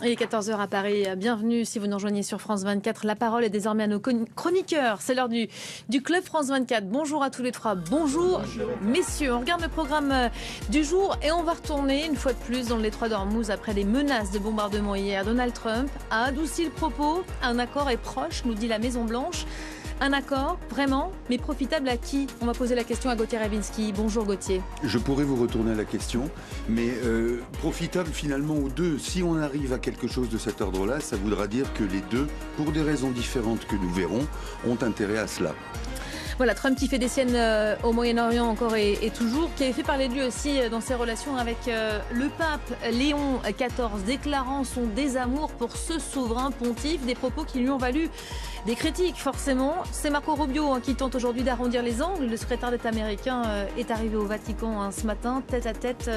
Il est 14 heures à Paris. Bienvenue si vous nous rejoignez sur France 24. La parole est désormais à nos chroniqueurs. C'est l'heure du Club France 24. Bonjour à tous les trois. Bonjour messieurs. On regarde le programme du jour et on va retourner une fois de plus dans le détroit d'Ormuz après les menaces de bombardement hier. Donald Trump a adouci le propos. Un accord est proche, nous dit la Maison Blanche. Un accord, vraiment, mais profitable à qui? On va poser la question à Gauthier Rawinski. Bonjour Gauthier. Je pourrais vous retourner à la question, mais profitable finalement aux deux. Si on arrive à quelque chose de cet ordre-là, ça voudra dire que les deux, pour des raisons différentes que nous verrons, ont intérêt à cela. Voilà, Trump qui fait des siennes au Moyen-Orient encore et toujours, qui avait fait parler de lui aussi dans ses relations avec le pape Léon XIV, déclarant son désamour pour ce souverain pontife, des propos qui lui ont valu des critiques forcément. C'est Marco Rubio qui tente aujourd'hui d'arrondir les angles. Le secrétaire d'État américain est arrivé au Vatican ce matin, tête à tête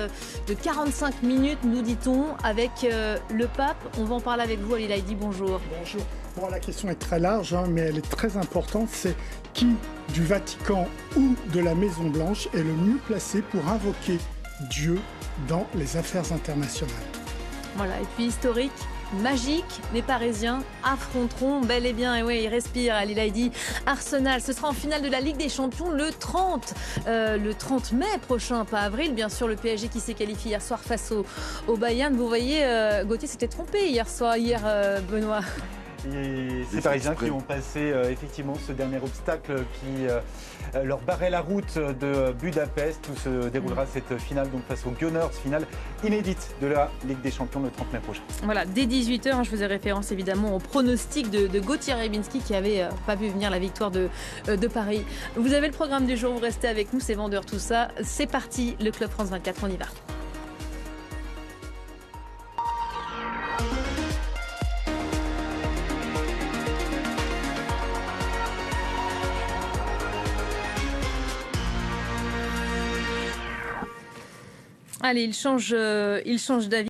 de 45 minutes, nous dit-on, avec le pape. On va en parler avec vous, Ali Laïdi, bonjour. Bonjour. Bon, la question est très large, mais elle est très importante. C'est qui du Vatican ou de la Maison Blanche est le mieux placé pour invoquer Dieu dans les affaires internationales. Voilà, et puis historique, magique, les Parisiens affronteront bel et bien, et oui, ils respirent, Ali Laïdi, Arsenal. Ce sera en finale de la Ligue des Champions le 30 mai prochain, pas avril. Bien sûr, le PSG qui s'est qualifié hier soir face au Bayern. Vous voyez, Gauthier s'était trompé hier, Benoît. Et ces Parisiens qui ont passé effectivement ce dernier obstacle qui leur barrait la route de Budapest, où se déroulera cette finale donc face aux Gunners, finale inédite de la Ligue des Champions le 30 mai prochain. Voilà, dès 18h, je faisais référence évidemment au pronostic de Gauthier Rawinski qui n'avait pas vu venir la victoire de Paris. Vous avez le programme du jour, vous restez avec nous, c'est vendeur tout ça. C'est parti, le Club France 24, on y va. Allez, il change d'avis.